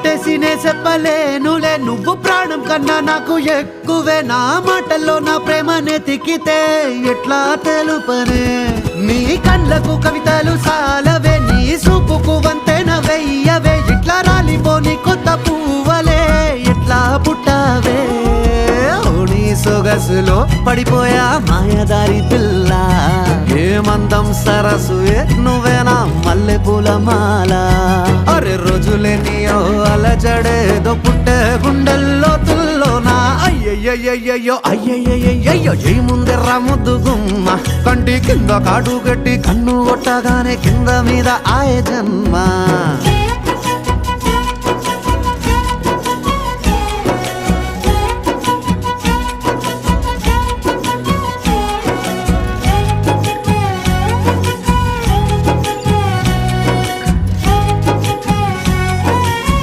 కొట్టేసి నే చెప్పలేనులే నువ్వు ప్రాణం కన్నా నాకు ఎక్కువే నా మాటల్లో నా ప్రేమనే తిక్కితే ఎట్లా తెలుపనే నీ కళ్ళకు కవితలు సాలవే నీ సూపుకు వంతెన వెయ్యవే ఇట్లా రాలిపోని కొత్త పువ్వలే ఎట్లా పుట్టావే నీ సొగసులో పడిపోయా మాయదారి పిల్ల ఏమందం సరసు నువ్వేనా మల్లె పూల మాల అరే రోజులేనియో అలజడేదో పుట్టే గుండెల్లో తుల్లోనా అయ్యయ్యయ్యో అయ్యయ్యయ్యో ఈ ముందెర్ర ముద్దు గుమ్మ కంటి కింద కాడు గట్టి కన్ను కొట్టగానే కింద మీద ఆయ జన్మ